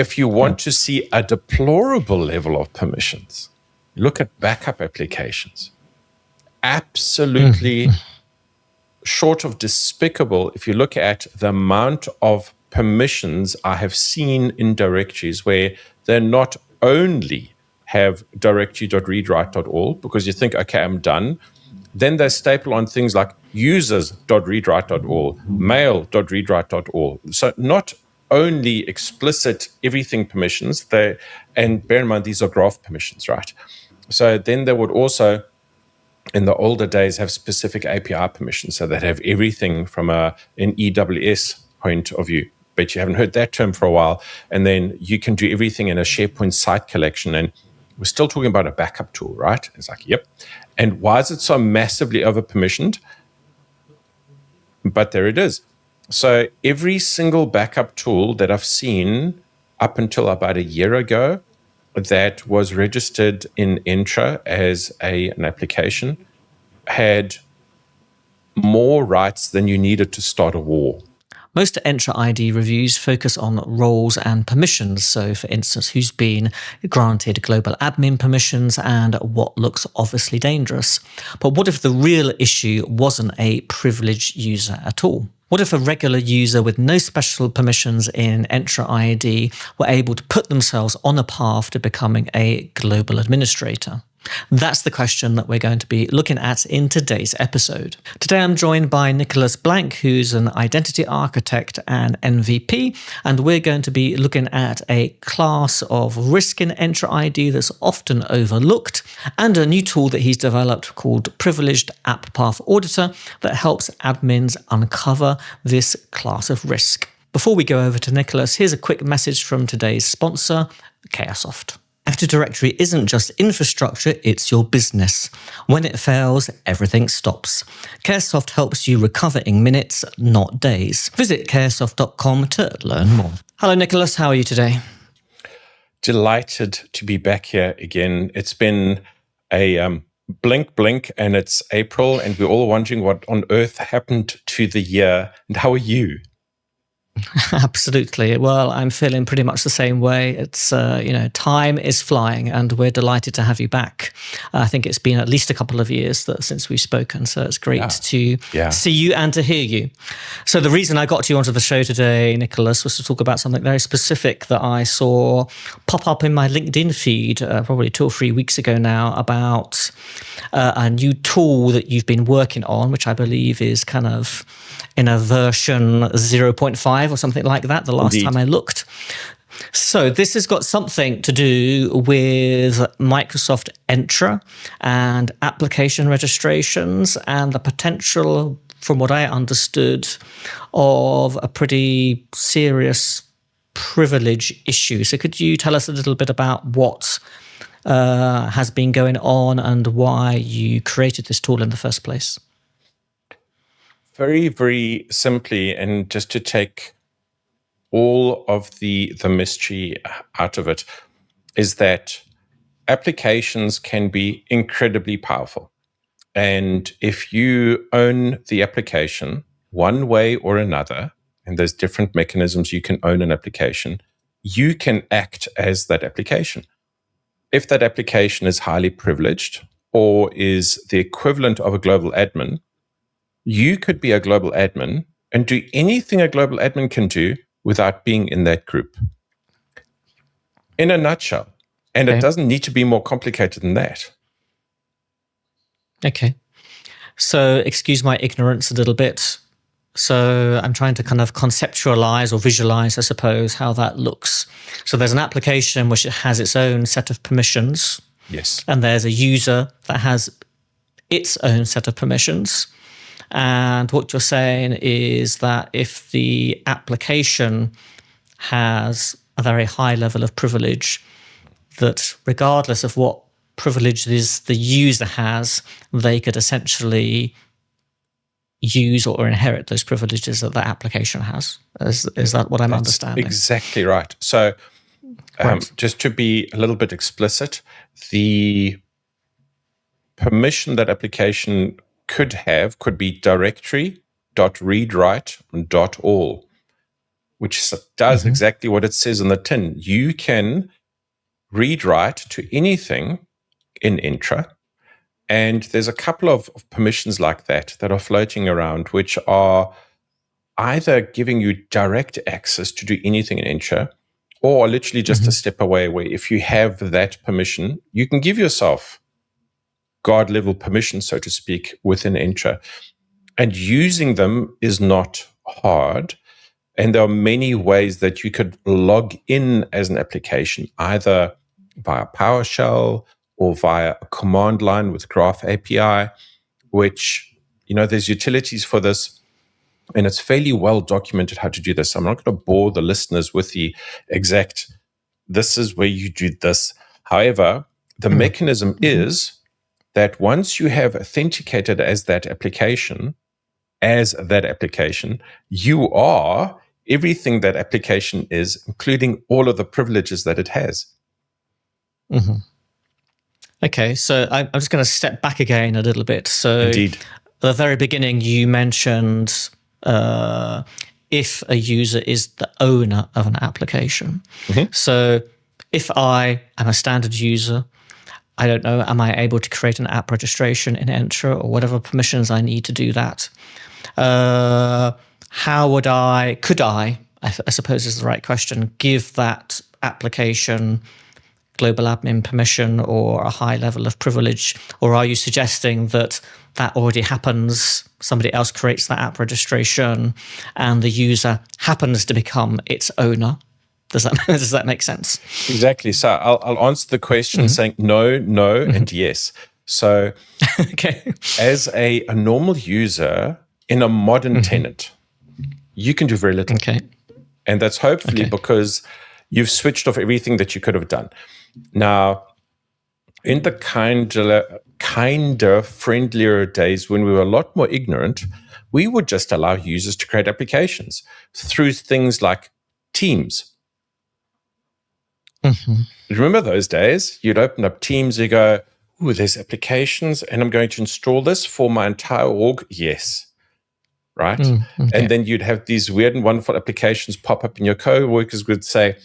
If you want to see a deplorable level of permissions, look at backup applications. Absolutely short of despicable if you look at the amount of permissions I have seen in directories where they're not only have directory.readwrite.all because you think, okay, I'm done. Then they staple on things like users.readwrite.all, mail.readwrite.all. So not only explicit everything permissions, and bear in mind, these are graph permissions, right? So then they would also, in the older days, have specific API permissions, so that have everything from an EWS point of view. But you haven't heard that term for a while. And then you can do everything in a SharePoint site collection. And we're still talking about a backup tool, right? It's like, yep. And why is it so massively over-permissioned? But there it is. So every single backup tool that I've seen up until about a year ago that was registered in Entra as an application had more rights than you needed to start a war. Most Entra ID reviews focus on roles and permissions. So, for instance, who's been granted global admin permissions and what looks obviously dangerous. But what if the real issue wasn't a privileged user at all? What if a regular user with no special permissions in Entra ID were able to put themselves on a path to becoming a global administrator? That's the question that we're going to be looking at in today's episode. Today I'm joined by Nicolas Blank, who's an identity architect and MVP, and we're going to be looking at a class of risk in Entra ID that's often overlooked, and a new tool that he's developed called Privileged App Path Auditor that helps admins uncover this class of risk. Before we go over to Nicolas, here's a quick message from today's sponsor, Caresoft. Active Directory isn't just infrastructure, it's your business. When it fails, everything stops. Caresoft helps you recover in minutes, not days. Visit caresoft.com to learn more. Hello, Nicolas. How are you today? Delighted to be back here again. It's been a blink, and it's April, and we're all wondering what on earth happened to the year. And how are you? Absolutely. Well, I'm feeling pretty much the same way. It's, time is flying and we're delighted to have you back. I think it's been at least a couple of years since we've spoken. So it's great to see you and to hear you. So the reason I got you onto the show today, Nicolas, was to talk about something very specific that I saw pop up in my LinkedIn feed probably 2 or 3 weeks ago now about a new tool that you've been working on, which I believe is kind of in a version 0.5 or something like that, the last time I looked. So this has got something to do with Microsoft Entra and application registrations and the potential, from what I understood, of a pretty serious privilege issue. So could you tell us a little bit about what has been going on and why you created this tool in the first place? Very, very simply, and just to take all of the mystery out of it, is that applications can be incredibly powerful. And if you own the application one way or another, and there's different mechanisms you can own an application, you can act as that application. If that application is highly privileged or is the equivalent of a global admin, you could be a global admin and do anything a global admin can do without being in that group. In a nutshell. And it doesn't need to be more complicated than that. Okay. So excuse my ignorance a little bit. So I'm trying to kind of conceptualize or visualize, I suppose, how that looks. So there's an application which has its own set of permissions. Yes. And there's a user that has its own set of permissions. And what you're saying is that if the application has a very high level of privilege, that regardless of what privileges the user has, they could essentially use or inherit those privileges that application has. Is that what I'm understanding? Exactly right. So just to be a little bit explicit, the permission that application could be directory.readwrite.all. which does exactly what it says on the tin. You can read write to anything in Entra. And there's a couple of permissions like that are floating around, which are either giving you direct access to do anything in Entra, or literally just a step away, where if you have that permission, you can give yourself guard level permission, so to speak, within Entra. And using them is not hard. And there are many ways that you could log in as an application, either via PowerShell or via a command line with Graph API, which, there's utilities for this. And it's fairly well documented how to do this. I'm not going to bore the listeners with the exact, this is where you do this. However, the mechanism is that once you have authenticated as that application, you are everything that application is, including all of the privileges that it has. Okay, so I'm just going to step back again a little bit. So Indeed. At the very beginning, you mentioned if a user is the owner of an application. So if I am a standard user, I don't know, am I able to create an app registration in Entra or whatever permissions I need to do that? Could I suppose is the right question, give that application global admin permission or a high level of privilege? Or are you suggesting that already happens, somebody else creates that app registration and the user happens to become its owner? Does that make sense? Exactly. So I'll answer the question saying no, and yes. So okay. As a normal user in a modern tenant, you can do very little. Okay. And that's hopefully because you've switched off everything that you could have done. Now, in the kinder, friendlier days when we were a lot more ignorant, we would just allow users to create applications through things like Teams. Remember those days? You'd open up Teams, you go, ooh, there's applications, and I'm going to install this for my entire org. Yes. Right? And then you'd have these weird and wonderful applications pop up, and your co-workers would say,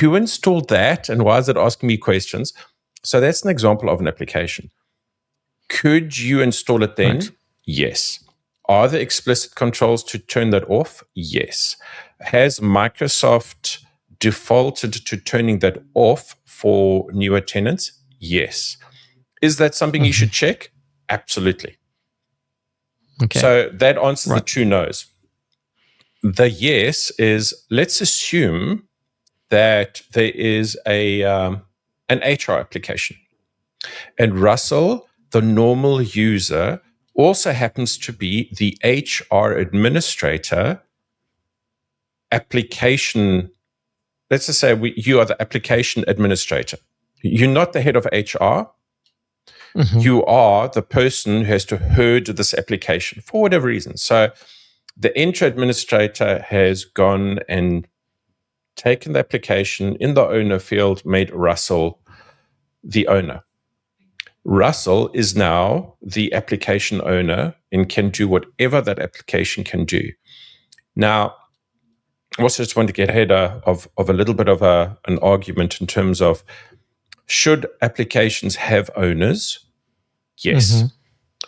who installed that? And why is it asking me questions? So that's an example of an application. Could you install it then? Right. Yes. Are there explicit controls to turn that off? Yes. Has Microsoft defaulted to turning that off for newer tenants? Yes. Is that something you should check? Absolutely. Okay. So that answers the two no's. The yes is, let's assume that there is an HR application. And Russell, the normal user, also happens to be the HR administrator application. Let's just say you are the application administrator. You're not the head of HR. You are the person who has to herd this application for whatever reason. So the Entra administrator has gone and taken the application in the owner field, made Russell the owner. Russell is now the application owner and can do whatever that application can do. Now, I also just want to get ahead of a little bit of an argument in terms of, should applications have owners? Yes.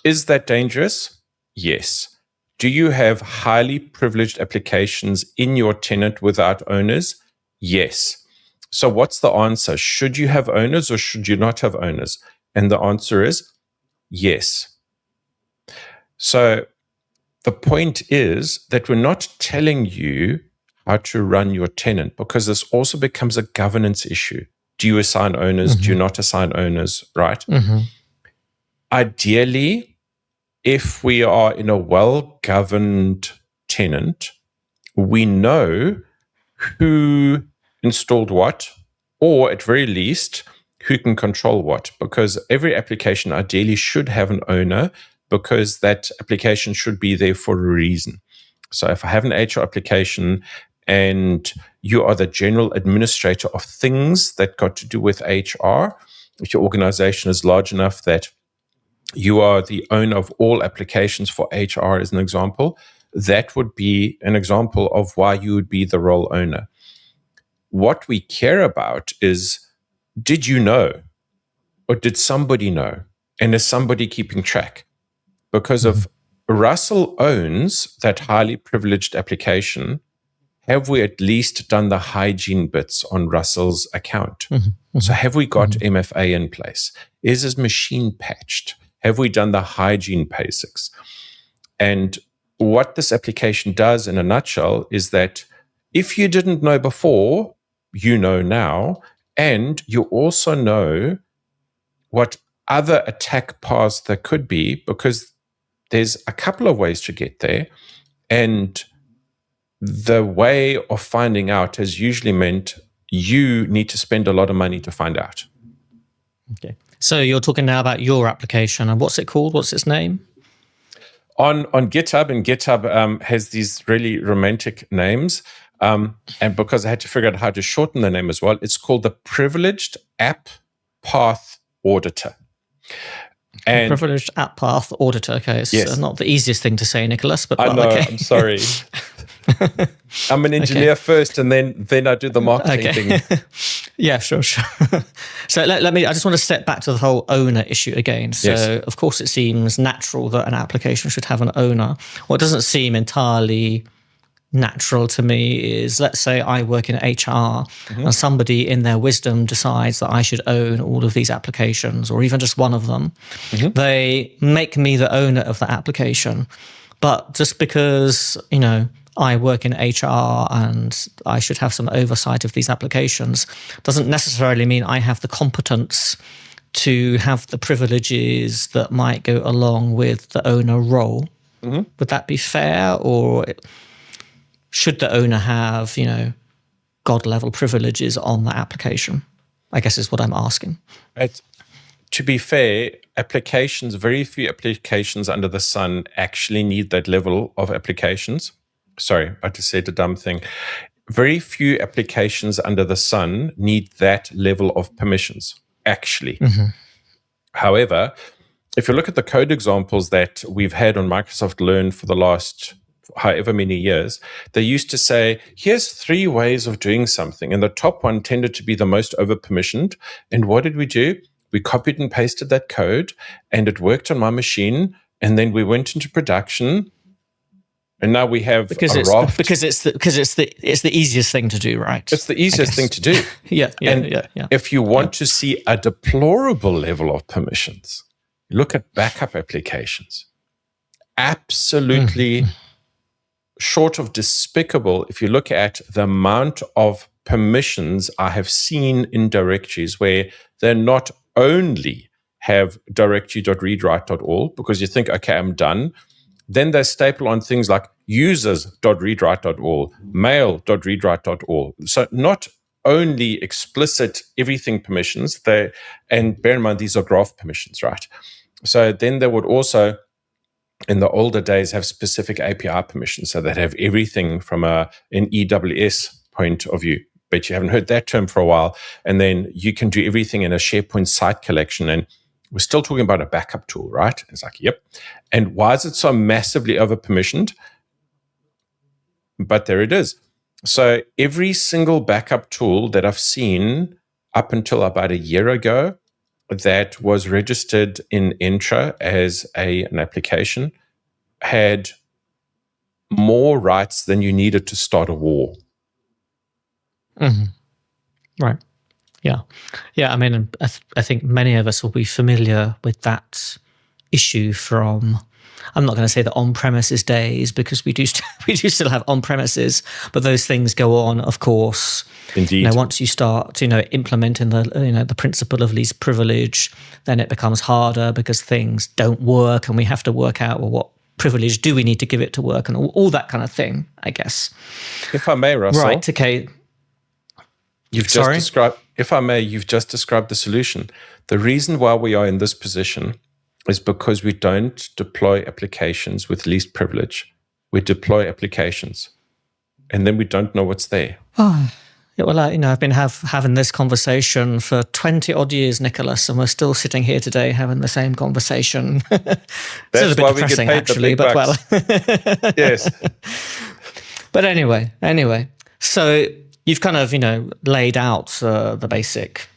Is that dangerous? Yes. Do you have highly privileged applications in your tenant without owners? Yes. So what's the answer? Should you have owners or should you not have owners? And the answer is yes. So the point is that we're not telling you how to run your tenant, because this also becomes a governance issue. Do you assign owners? Do you not assign owners? Right? Ideally, if we are in a well-governed tenant, we know who installed what, or at very least, who can control what, because every application ideally should have an owner, because that application should be there for a reason. So if I have an HR application and you are the general administrator of things that got to do with HR, if your organization is large enough that you are the owner of all applications for HR, as an example, that would be an example of why you would be the role owner. What we care about is, did you know? Or did somebody know? And is somebody keeping track? Because if Russell owns that highly privileged application, have we at least done the hygiene bits on Russell's account? So have we got MFA in place? Is his machine patched? Have we done the hygiene basics? And what this application does in a nutshell is that if you didn't know before, you know now, and you also know what other attack paths there could be, because there's a couple of ways to get there. And the way of finding out has usually meant you need to spend a lot of money to find out. Okay. So you're talking now about your application, and what's it called? What's its name? On GitHub, and GitHub has these really romantic names. And because I had to figure out how to shorten the name as well, it's called the Privileged App Path Auditor. And Privileged App Path Auditor. Okay, it's not the easiest thing to say, Nicholas, but I know. okay. I'm sorry. I'm an engineer first, and then I do the marketing thing. Yeah, sure. So let me. I just want to step back to the whole owner issue again. So of course, it seems natural that an application should have an owner. What doesn't seem entirely natural to me is, let's say I work in HR and somebody in their wisdom decides that I should own all of these applications, or even just one of them. They make me the owner of the application. But just because, I work in HR and I should have some oversight of these applications doesn't necessarily mean I have the competence to have the privileges that might go along with the owner role. Would that be fair? Or should the owner have, God-level privileges on the application? I guess is what I'm asking. To be fair, very few applications under the sun actually need that level of applications. Sorry, I just said a dumb thing. Very few applications under the sun need that level of permissions, actually. However, if you look at the code examples that we've had on Microsoft Learn for the last however many years, they used to say, here's 3 ways of doing something. And the top one tended to be the most over-permissioned. And what did we do? We copied and pasted that code, and it worked on my machine. And then we went into production, and now we have a raft. Because it's the easiest thing to do, right? It's the easiest thing to do. Yeah. If you want to see a deplorable level of permissions, look at backup applications. Absolutely short of despicable. If you look at the amount of permissions I have seen in directories where they're not only have directory.readwrite.all because you think, okay, I'm done. Then they staple on things like users.readwrite.all, mail.readwrite.all. So not only explicit everything permissions, and bear in mind, these are graph permissions, right? So then they would also, in the older days, have specific API permissions. So they'd have everything from an EWS point of view. Bet you haven't heard that term for a while. And then you can do everything in a SharePoint site collection. And we're still talking about a backup tool, right? It's like, yep. And why is it so massively over-permissioned? But there it is. So every single backup tool that I've seen up until about a year ago that was registered in Entra as an application had more rights than you needed to start a war. Right. Yeah. I mean, I think many of us will be familiar with that issue from, I'm not going to say the on-premises days, because we do still have on-premises, but those things go on, of course. Indeed. Once you start, implementing the principle of least privilege, then it becomes harder because things don't work, and we have to work out, well, what privilege do we need to give it to work, and all that kind of thing, I guess. If I may, Russell. Right. Okay. You've just described the solution. The reason why we are in this position is because we don't deploy applications with least privilege. We deploy applications, and then we don't know what's there. Oh, Yeah, well, I've been having this conversation for 20 odd years, Nicholas, and we're still sitting here today having the same conversation. It's a little bit why we get depressing, paid actually, the big but bucks. Yes. But anyway, so you've kind of, laid out the basic,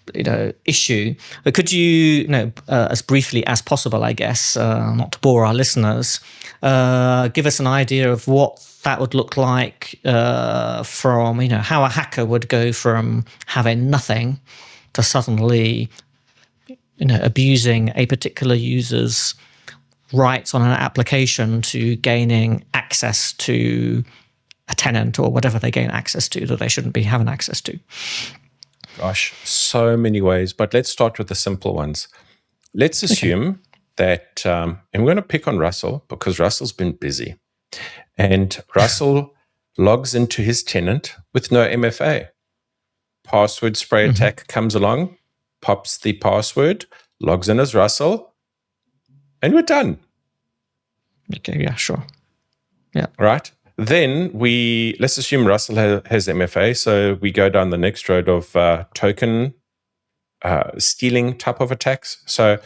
issue. But could you, as briefly as possible, I guess, not to bore our listeners, give us an idea of what that would look like from, how a hacker would go from having nothing to suddenly, abusing a particular user's rights on an application to gaining access to a tenant or whatever they gain access to that they shouldn't be having access to. Gosh, so many ways. But let's start with the simple ones. Let's assume that, and we're going to pick on Russell because Russell's been busy. And Russell logs into his tenant with no MFA. Password spray attack comes along, pops the password, logs in as Russell, and we're done. Okay, yeah, sure. Yeah. Right? Then let's assume Russell has MFA, so we go down the next road of token stealing type of attacks. So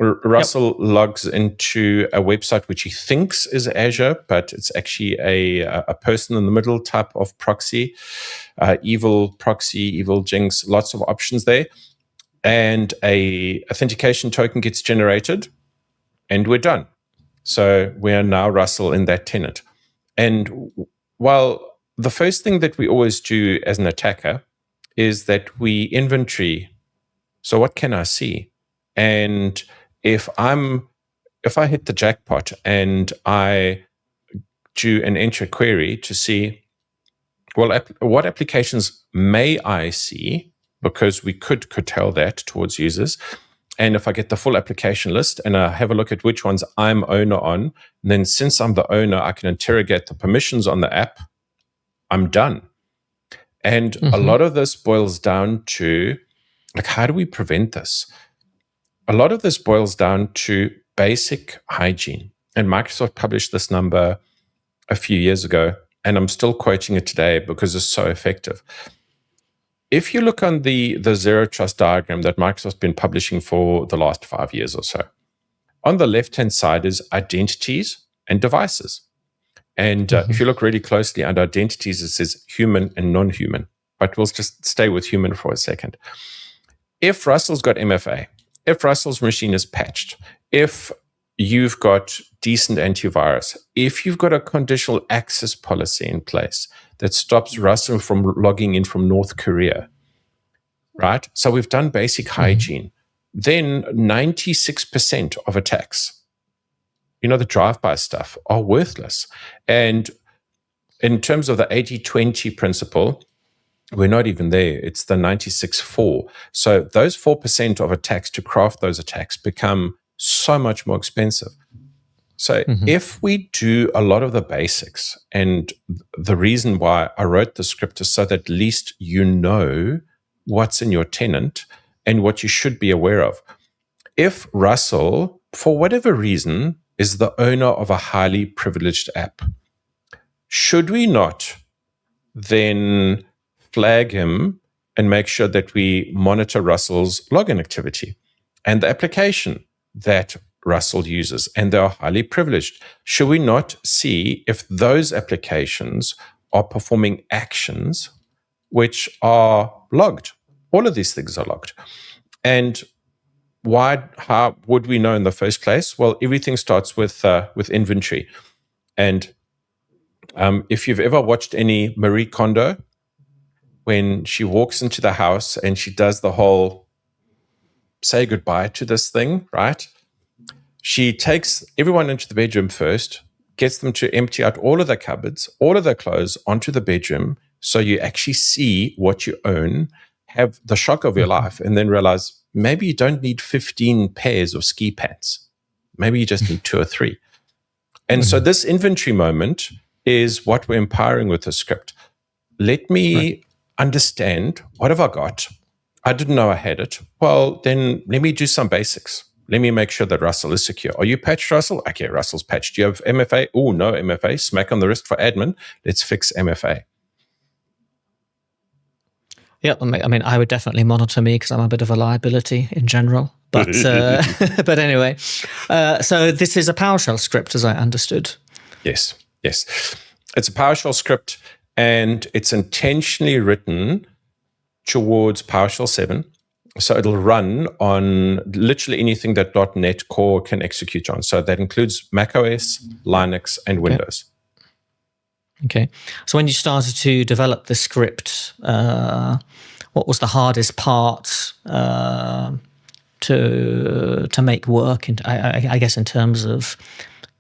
Russell logs into a website which he thinks is Azure, but it's actually a person in the middle type of proxy, evil proxy, evil jinx, lots of options there. And a authentication token gets generated, and we're done. So we are now Russell in that tenant. And while the first thing that we always do as an attacker is that we inventory. So what can I see? And if I hit the jackpot and I do an enter query to see, well, what applications may I see? Because we could curtail that towards users. And if I get the full application list and I have a look at which ones I'm owner on, then since I'm the owner, I can interrogate the permissions on the app. I'm done. And a lot of this boils down to, how do we prevent this? A lot of this boils down to basic hygiene. And Microsoft published this number a few years ago, and I'm still quoting it today because it's so effective. If you look on the zero trust diagram that Microsoft's been publishing for the last 5 years or so, on the left-hand side is identities and devices. And if you look really closely under identities, it says human and non-human. But we'll just stay with human for a second. If Russell's got MFA, if Russell's machine is patched, if you've got decent antivirus, if you've got a conditional access policy in place that stops Russell from logging in from North Korea, right? So we've done basic hygiene. Then 96% of attacks, the drive-by stuff, are worthless. And in terms of the 80-20 principle, we're not even there. It's the 96-4. So those 4% of attacks, to craft those attacks, become so much more expensive. So if we do a lot of the basics, and the reason why I wrote the script is so that at least you know what's in your tenant and what you should be aware of. If Russell, for whatever reason, is the owner of a highly privileged app, should we not then flag him and make sure that we monitor Russell's login activity and the application that Russell uses, and they are highly privileged? Should we not see if those applications are performing actions which are logged? All of these things are logged. And how would we know in the first place? Well, everything starts with inventory. And if you've ever watched any Marie Kondo, when she walks into the house and she does the whole say goodbye to this thing, right? She takes everyone into the bedroom first, gets them to empty out all of their cupboards, all of their clothes onto the bedroom, so you actually see what you own, have the shock of your life, and then realize maybe you don't need 15 pairs of ski pants. Maybe you just need 2 or 3. And so this inventory moment is what we're empowering with the script. Let me understand, what have I got? I didn't know I had it. Well, then let me do some basics. Let me make sure that Russell is secure. Are you patched, Russell? Okay, Russell's patched. Do you have MFA? Oh, no MFA. Smack on the wrist for admin. Let's fix MFA. Yeah, I mean, I would definitely monitor me because I'm a bit of a liability in general. But but anyway, so this is a PowerShell script, as I understood. Yes. It's a PowerShell script, and it's intentionally written towards PowerShell 7. So it'll run on literally anything that .NET Core can execute on. So that includes macOS, Linux, and Windows. Okay. So when you started to develop the script, what was the hardest part to make work? And I guess in terms of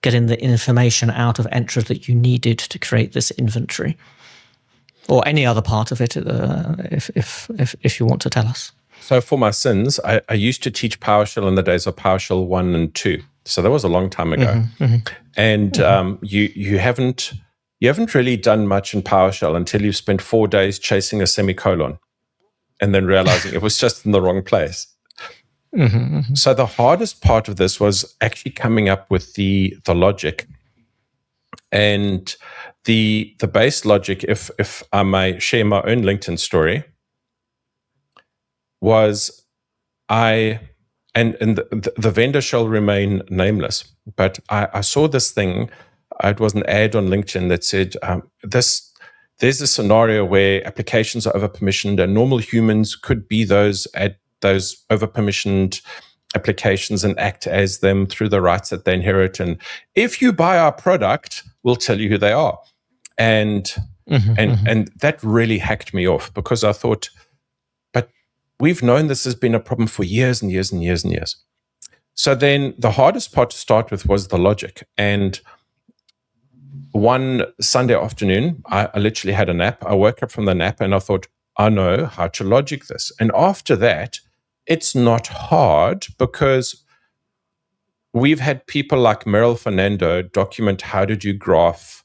getting the information out of Entra that you needed to create this inventory, or any other part of it, if you want to tell us. So for my sins, I used to teach PowerShell in the days of PowerShell 1 and 2. So that was a long time ago. And you haven't really done much in PowerShell until you've spent 4 days chasing a semicolon and then realizing it was just in the wrong place. So the hardest part of this was actually coming up with the logic. And the base logic, if I may share my own LinkedIn story, was and the vendor shall remain nameless, but I saw this thing. It was an ad on LinkedIn that said, there's a scenario where applications are over-permissioned and normal humans could be those over-permissioned applications and act as them through the rights that they inherit. And if you buy our product, we'll tell you who they are. And that really hacked me off, because I thought, but we've known this has been a problem for years and years and years and years. So then the hardest part to start with was the logic. And one Sunday afternoon, I literally had a nap. I woke up from the nap and I thought, I know how to logic this. And after that, it's not hard, because we've had people like Merrill Fernando document how to do graph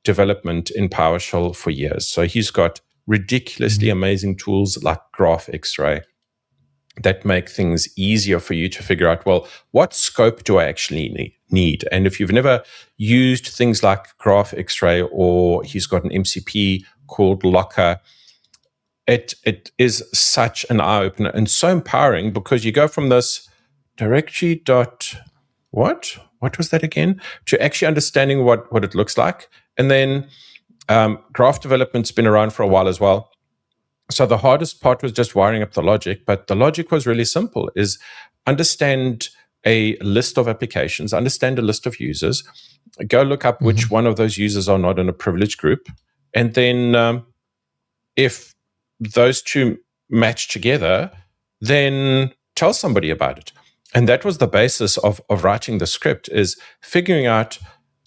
development in PowerShell for years. So he's got ridiculously amazing tools like Graph X-Ray that make things easier for you to figure out, well, what scope do I actually need? And if you've never used things like Graph X-Ray, or he's got an MCP called Locker, it is such an eye-opener and so empowering, because you go from this directory what was that again, to actually understanding what it looks like. And then graph development's been around for a while as well. So the hardest part was just wiring up the logic, but the logic was really simple, is understand a list of applications, understand a list of users, go look up which one of those users are not in a privileged group, and then if those two match together, then tell somebody about it. And that was the basis of writing the script, is figuring out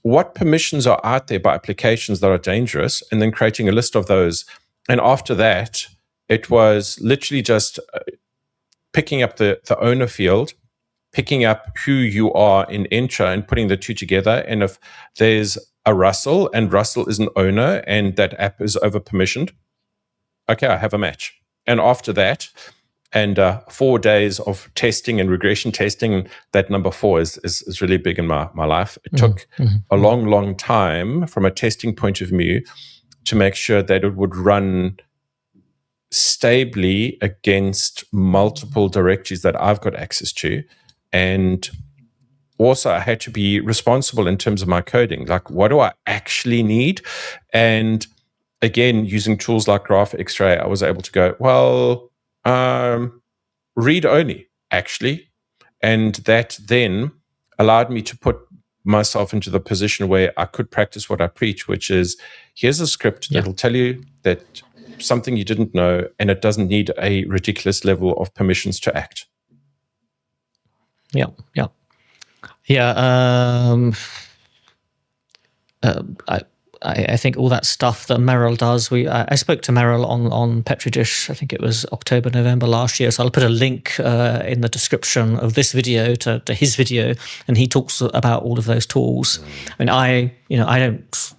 what permissions are out there by applications that are dangerous, and then creating a list of those. And after that, it was literally just picking up the owner field, picking up who you are in Entra and putting the two together. And if there's a Russell and Russell is an owner and that app is over permissioned, okay, I have a match. And after that, and 4 days of testing and regression testing, that number 4 is really big in my life. It took a long time from a testing point of view to make sure that it would run stably against multiple directories that I've got access to. And also I had to be responsible in terms of my coding. Like, what do I actually need? And again, using tools like Graph X-Ray, I was able to go, well, read only, actually. And that then allowed me to put myself into the position where I could practice what I preach, which is, here's a script that will tell you that something you didn't know, and it doesn't need a ridiculous level of permissions to act. I think all that stuff that Merrill does, I spoke to Merrill on Petri Dish, I think it was October, November last year. So I'll put a link in the description of this video to his video, and he talks about all of those tools. I mean, I don't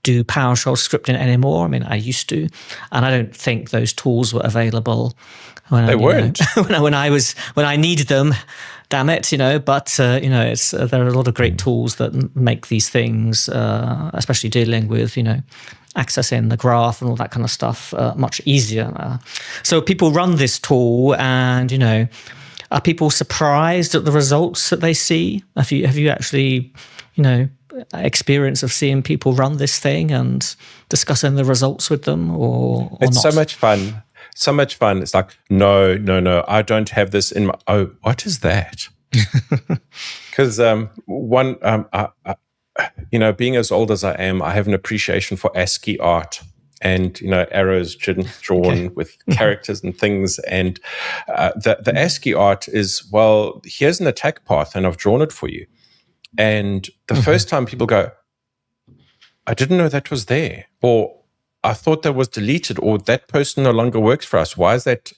do PowerShell scripting anymore. I mean, I used to, and I don't think those tools were available when I needed them. Damn it, but there are a lot of great tools that make these things, especially dealing with, accessing the graph and all that kind of stuff much easier. So people run this tool, and are people surprised at the results that they see? Have you actually, experience of seeing people run this thing and discussing the resulresults with them, or it's not? so much fun. So much fun. It's like, no, I don't have this in my. Oh, what is that? Because being as old as I am, I have an appreciation for ASCII art and arrows drawn with characters and things. And the ASCII art is, well, here's an attack path, and I've drawn it for you. And the first time people go, I didn't know that was there, or I thought that was deleted, or that person no longer works for us. Why is that?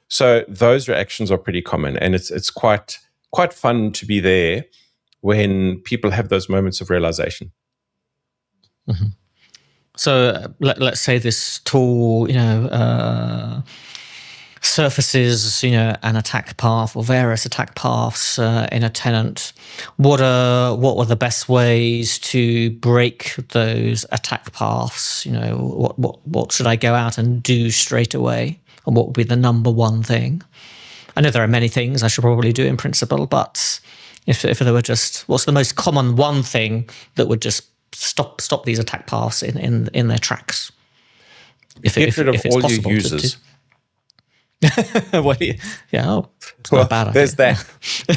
So those reactions are pretty common, and it's quite fun to be there when people have those moments of realization. So let's say this tool, surfaces, an attack path or various attack paths in a tenant. What were the best ways to break those attack paths? What should I go out and do straight away, and what would be the number one thing? I know there are many things I should probably do in principle, but if there were just, what's the most common one thing that would just stop these attack paths in their tracks? Get rid of all your users. Well, it's not a bad idea. There's that.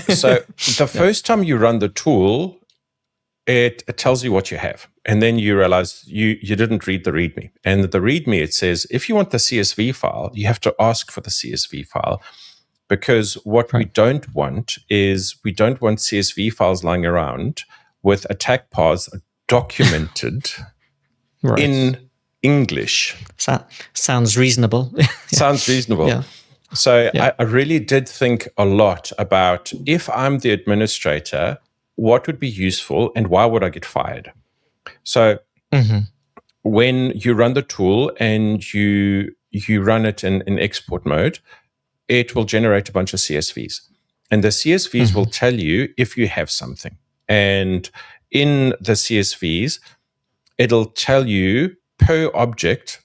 So the first time you run the tool, it tells you what you have. And then you realize you didn't read the README. And the README, it says, if you want the CSV file, you have to ask for the CSV file. Because what we don't want is, we don't want CSV files lying around with attack paths documented in English. Sounds reasonable. Sounds reasonable. Yeah. So I really did think a lot about, if I'm the administrator, what would be useful and why would I get fired? So when you run the tool and you run it in export mode, it will generate a bunch of CSVs. And the CSVs will tell you if you have something. And in the CSVs, it'll tell you per object,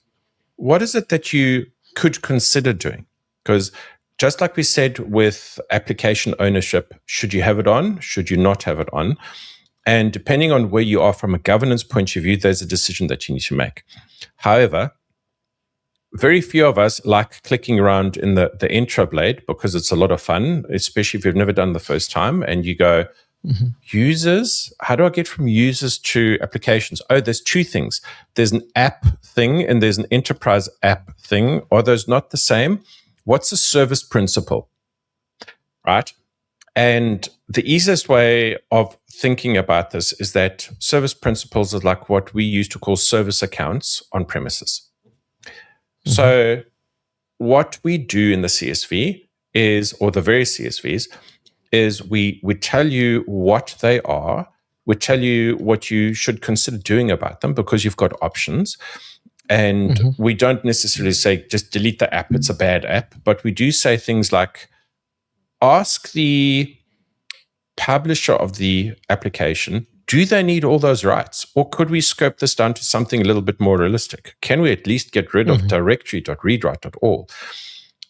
what is it that you could consider doing? Because just like we said with application ownership, should you have it on? Should you not have it on? And depending on where you are from a governance point of view, there's a decision that you need to make. However, very few of us like clicking around in the Entra blade because it's a lot of fun, especially if you've never done the first time and you go, users, how do I get from users to applications? Oh, there's two things. There's an app thing and there's an enterprise app thing. Are those not the same? What's the service principle? Right? And the easiest way of thinking about this is that service principles is like what we used to call service accounts on premises. So what we do in the CSV is, or the various CSVs, is we tell you what they are, we tell you what you should consider doing about them because you've got options. And we don't necessarily say, just delete the app, it's a bad app. But we do say things like, ask the publisher of the application, do they need all those rights? Or could we scope this down to something a little bit more realistic? Can we at least get rid of directory.readwrite.all?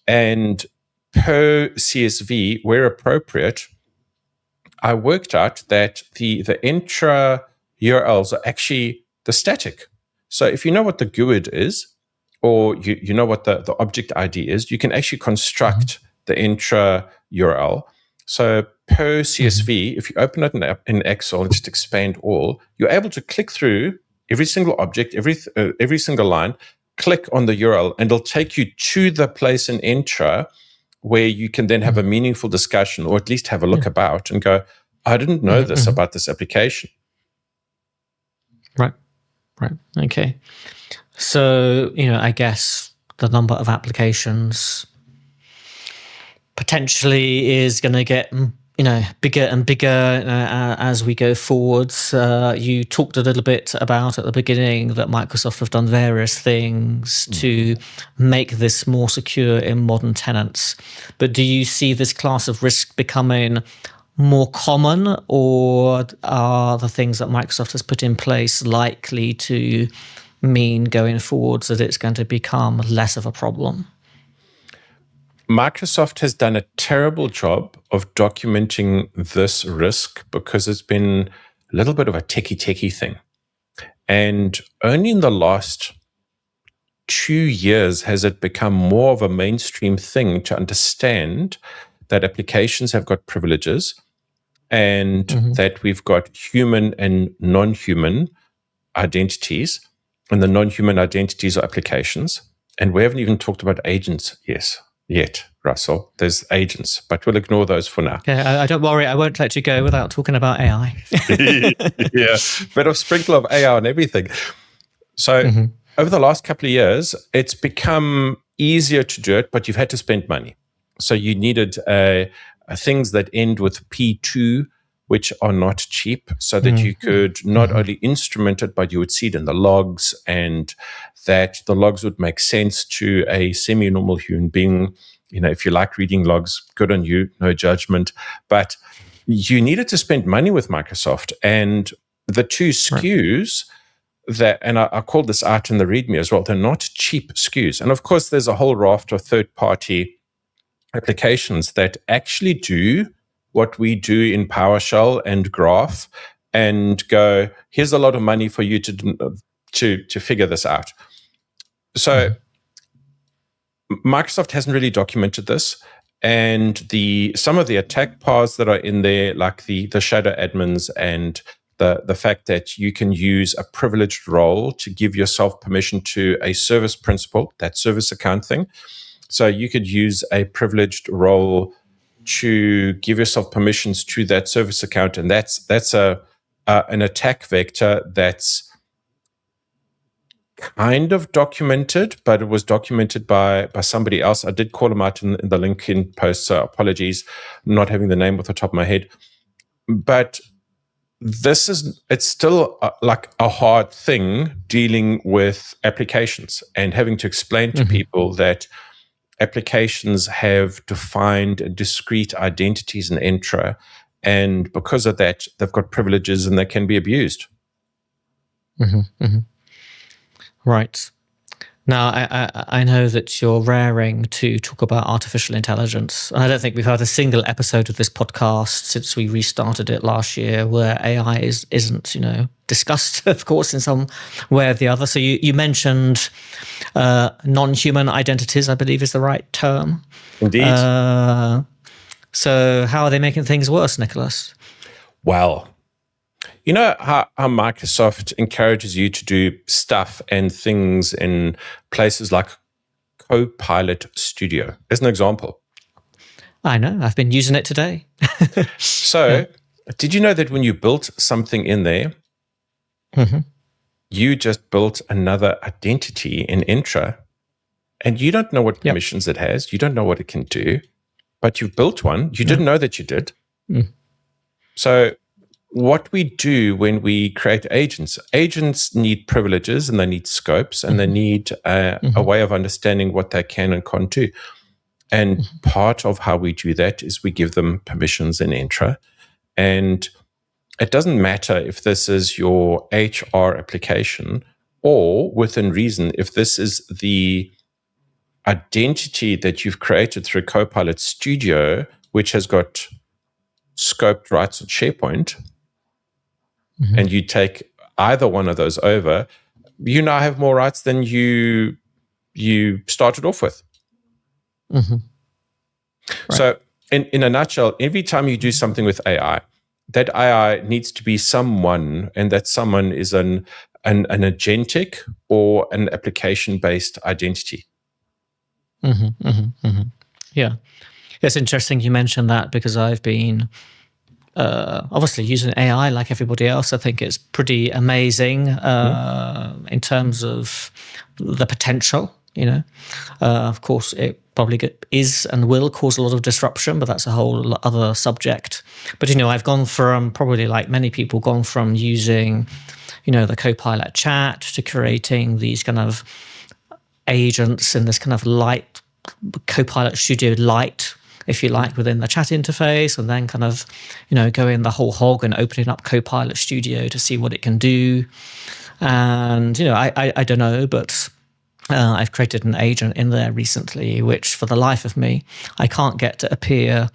And per CSV, where appropriate, I worked out that the intra URLs are actually the static. So if you know what the GUID is, or you know what the object ID is, you can actually construct the intra URL. So per CSV, if you open it in Excel and just expand all, you're able to click through every single object, every single line, click on the URL, and it'll take you to the place in Entra where you can then have a meaningful discussion, or at least have a look about and go, I didn't know this about this application. Right. Okay. So, I guess the number of applications potentially is going to get, bigger and bigger as we go forwards. You talked a little bit about at the beginning that Microsoft have done various things to make this more secure in modern tenants. But do you see this class of risk becoming more common, or are the things that Microsoft has put in place likely to mean going forwards that it's going to become less of a problem? Microsoft has done a terrible job of documenting this risk because it's been a little bit of a techie thing. And only in the last 2 years has it become more of a mainstream thing to understand that applications have got privileges and that we've got human and non-human identities, and the non-human identities are applications. And we haven't even talked about agents yet, Russell. There's agents, but we'll ignore those for now. Okay, I don't worry. I won't let you go without talking about AI. Yeah, bit of sprinkle of AI on everything. So over the last couple of years, it's become easier to do it, but you've had to spend money. So you needed things that end with P2, which are not cheap, so that you could not only instrument it, but you would see it in the logs, and that the logs would make sense to a semi-normal human being. You know, if you like reading logs, good on you, no judgment. But you needed to spend money with Microsoft, and the two SKUs that, and I called this out in the README as well, they're not cheap SKUs. And of course, there's a whole raft of third-party applications that actually do what we do in PowerShell and Graph and go, here's a lot of money for you to figure this out. So Microsoft hasn't really documented this, and some of the attack paths that are in there, like the shadow admins and the fact that you can use a privileged role to give yourself permission to a service principal, that service account thing. So you could use a privileged role to give yourself permissions to that service account, and that's an attack vector that's kind of documented, but it was documented by somebody else. I did call them out in the LinkedIn post, so apologies not having the name off the top of my head. But it's still like a hard thing dealing with applications and having to explain to people that applications have defined and discrete identities in Entra, and because of that, they've got privileges and they can be abused. Right. Now, I know that you're raring to talk about artificial intelligence. I don't think we've had a single episode of this podcast since we restarted it last year where AI isn't, discussed, of course, in some way or the other. So you mentioned non-human identities, I believe is the right term. Indeed. So how are they making things worse, Nicolas? Well, you know how Microsoft encourages you to do stuff and things in places like Copilot Studio, as an example. I know. I've been using it today. So, Did you know that when you built something in there, you just built another identity in Entra, and you don't know what permissions it has. You don't know what it can do, but you've built one. You didn't know that you did. So what we do when we create agents need privileges, and they need scopes, and they need a way of understanding what they can and can't do. And part of how we do that is we give them permissions in Entra. And it doesn't matter if this is your HR application or, within reason, if this is the identity that you've created through Copilot Studio, which has got scoped rights on SharePoint, and you take either one of those over, you now have more rights than you started off with. Right. So in a nutshell, every time you do something with AI, that AI needs to be someone, and that someone is an agentic or an application-based identity. Yeah. It's interesting you mentioned that, because I've been obviously using AI like everybody else. I think it's pretty amazing in terms of the potential, Of course, it probably is and will cause a lot of disruption, but that's a whole other subject. But, I've gone from, probably like many people, gone from using, the Copilot chat to creating these kind of agents in this kind of light, Copilot Studio Lite, if you like, within the chat interface, and then kind of, going the whole hog and opening up Copilot Studio to see what it can do. And, I don't know, but I've created an agent in there recently, which for the life of me, I can't get to appear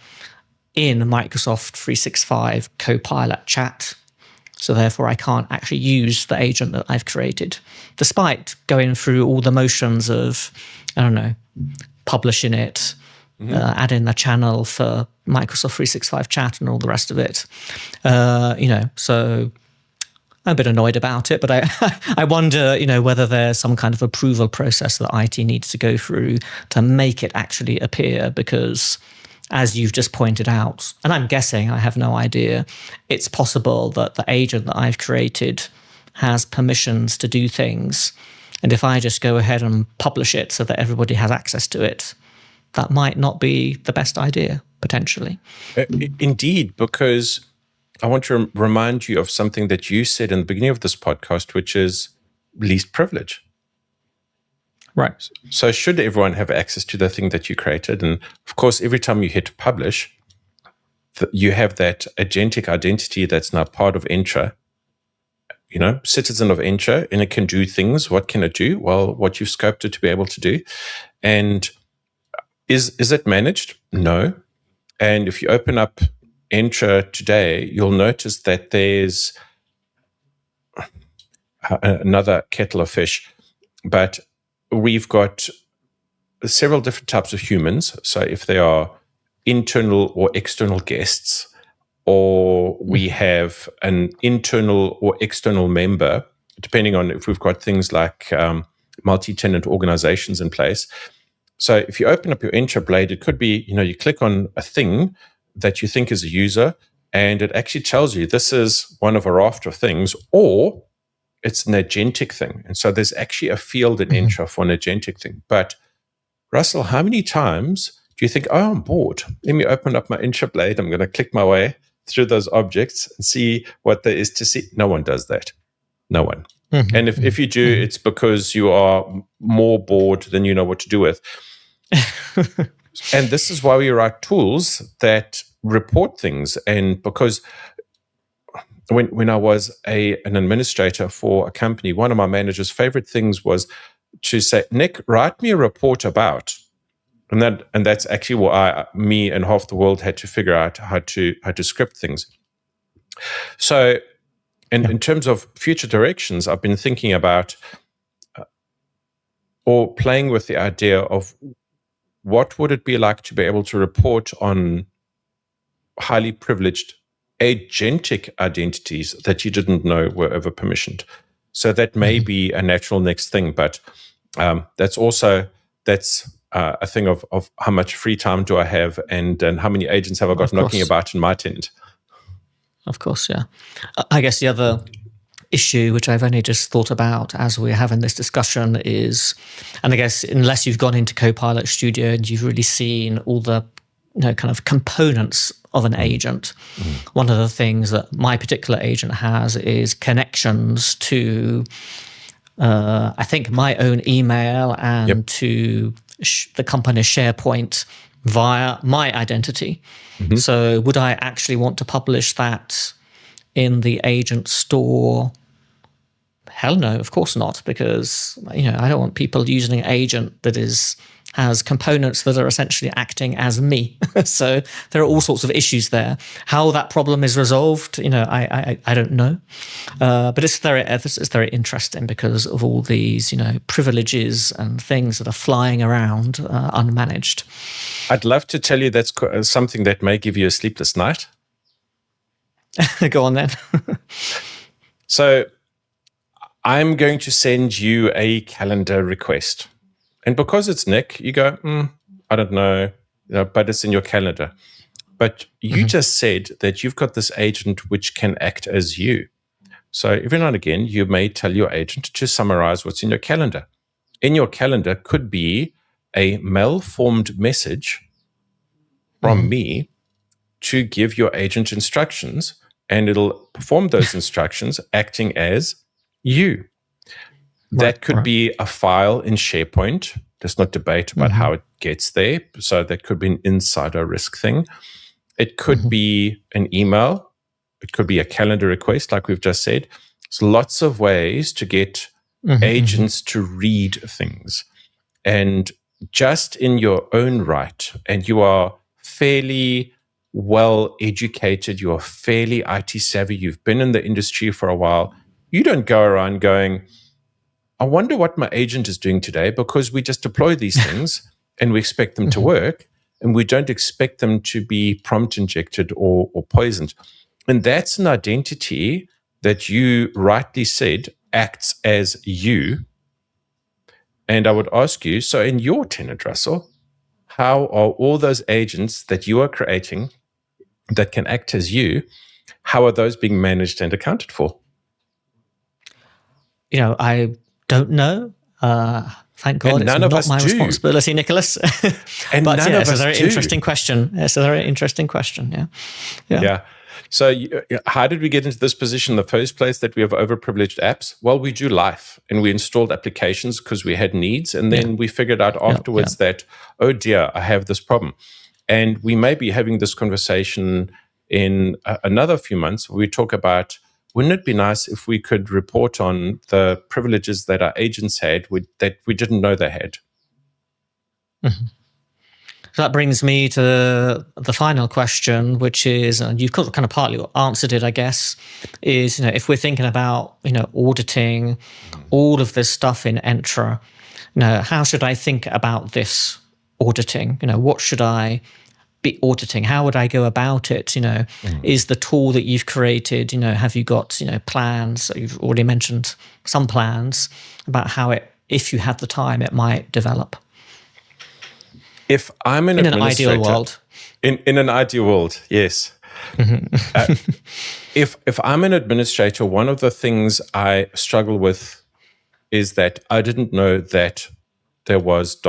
in Microsoft 365 Copilot chat. So therefore, I can't actually use the agent that I've created, despite going through all the motions of, publishing it, adding the channel for Microsoft 365 chat and all the rest of it. So I'm a bit annoyed about it, but I wonder, whether there's some kind of approval process that IT needs to go through to make it actually appear, because as you've just pointed out, and I'm guessing, I have no idea, it's possible that the agent that I've created has permissions to do things. And if I just go ahead and publish it so that everybody has access to it, that might not be the best idea, potentially. Indeed, because I want to remind you of something that you said in the beginning of this podcast, which is least privilege. Right. So should everyone have access to the thing that you created? And of course, every time you hit publish, you have that agentic identity that's now part of Entra, citizen of Entra, and it can do things. What can it do? Well, what you've scoped it to be able to do. And is it managed? No. And if you open up Entra today, you'll notice that there's another kettle of fish, but we've got several different types of humans. So if they are internal or external guests, or we have an internal or external member, depending on if we've got things like multi-tenant organizations in place. So if you open up your Entra Blade, it could be, you click on a thing that you think is a user, and it actually tells you this is one of a raft of things, or it's an agentic thing. And so there's actually a field in Entra for an agentic thing. But Russell, how many times do you think, I'm bored, let me open up my Entra Blade, I'm going to click my way through those objects and see what there is to see? No one does that. No one. And if you do, it's because you are more bored than you know what to do with. And this is why we write tools that report things. And because when I was an administrator for a company, one of my manager's favorite things was to say, Nick, write me a report about. And that's actually what me and half the world had to figure out how to script things. So in terms of future directions, I've been thinking about or playing with the idea of what would it be like to be able to report on highly privileged agentic identities that you didn't know were over permissioned. So that may be a natural next thing, but that's a thing of how much free time do I have and how many agents have I got knocking about in my tenant. Of course, yeah. I guess the other issue, which I've only just thought about as we're having this discussion, is, and I guess unless you've gone into Copilot Studio and you've really seen all the kind of components of an agent, one of the things that my particular agent has is connections to, I think, my own email and to the company's SharePoint via my identity. So would I actually want to publish that in the agent store? Hell no, of course not, because I don't want people using an agent that has components that are essentially acting as me. So there are all sorts of issues there. How that problem is resolved, I don't know. But it's very interesting because of all these, privileges and things that are flying around unmanaged. I'd love to tell you that's something that may give you a sleepless night. Go on then. So I'm going to send you a calendar request. And because it's Nick, you go, I don't know, but it's in your calendar. But you just said that you've got this agent which can act as you. So every now and again, you may tell your agent to summarize what's in your calendar. In your calendar could be a malformed message from me to give your agent instructions, and it'll perform those instructions acting as you. That could be a file in SharePoint. There's no debate about how it gets there. So that could be an insider risk thing. It could be an email. It could be a calendar request, like we've just said. There's lots of ways to get agents to read things. And just in your own right, and you are fairly well educated, you are fairly IT savvy, you've been in the industry for a while, you don't go around going, I wonder what my agent is doing today, because we just deploy these things and we expect them to work, and we don't expect them to be prompt injected or poisoned. And that's an identity that you rightly said acts as you. And I would ask you, so in your tenant, Russell, how are all those agents that you are creating that can act as you, how are those being managed and accounted for? I don't know. Thank God And it's not my responsibility, Nicolas. And but none of it's a us very do. interesting question. It's a very interesting question. Yeah. So how did we get into this position in the first place, that we have overprivileged apps? Well, we do life, and we installed applications because we had needs. And then we figured out afterwards that, oh dear, I have this problem. And we may be having this conversation in another few months where we talk about, wouldn't it be nice if we could report on the privileges that our agents had that we didn't know they had? So that brings me to the final question, which is, and you've kind of partly answered it, I guess, is, if we're thinking about, auditing all of this stuff in Entra, how should I think about this auditing? What should I be auditing? How would I go about it? Is the tool that you've created, have you got, plans? So you've already mentioned some plans about how if you had the time, it might develop. If I'm an administrator, ideal world, in an ideal world, yes. If I'm an administrator, one of the things I struggle with is that I didn't know that there was ...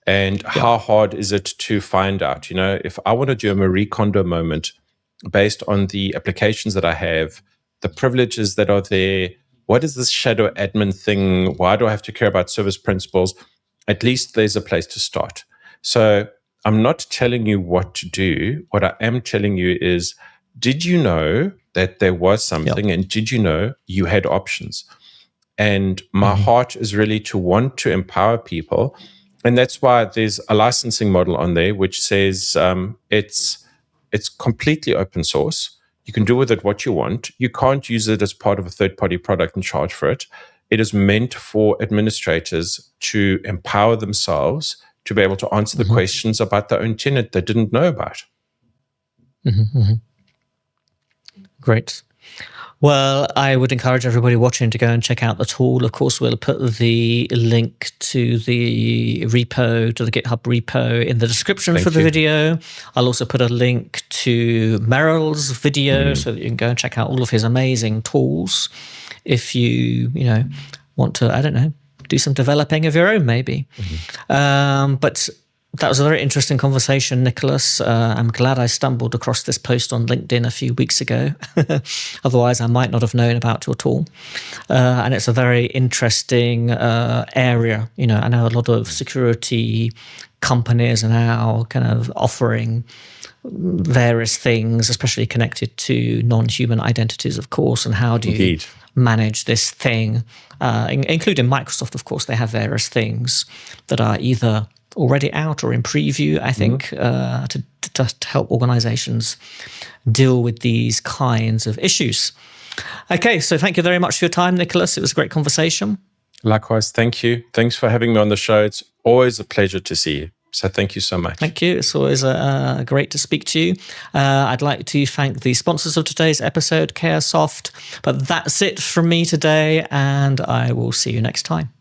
And how hard is it to find out? If I want to do a Marie Kondo moment based on the applications that I have, the privileges that are there, what is this shadow admin thing? Why do I have to care about service principles? At least there's a place to start. So I'm not telling you what to do. What I am telling you is, did you know that there was something, and did you know you had options? And my heart is really to want to empower people. And that's why there's a licensing model on there, which says it's completely open source. You can do with it what you want. You can't use it as part of a third-party product and charge for it. It is meant for administrators to empower themselves to be able to answer the questions about their own tenant they didn't know about. Great. Well, I would encourage everybody watching to go and check out the tool. Of course, we'll put the link to the repo, to the GitHub repo in the description for the video. I'll also put a link to Merrill's video so that you can go and check out all of his amazing tools if you want to, do some developing of your own, maybe. But that was a very interesting conversation, Nicolas. I'm glad I stumbled across this post on LinkedIn a few weeks ago. Otherwise, I might not have known about your tool. And it's a very interesting area. I know a lot of security companies are now kind of offering various things, especially connected to non-human identities, of course, and how do you manage this thing, including Microsoft, of course. They have various things that are either already out or in preview, I think, to help organizations deal with these kinds of issues. Okay, so thank you very much for your time, Nicolas. It was a great conversation. Likewise, thank you. Thanks for having me on the show. It's always a pleasure to see you. So thank you so much. Thank you. It's always great to speak to you. I'd like to thank the sponsors of today's episode, Chaosoft. But that's it from me today, and I will see you next time.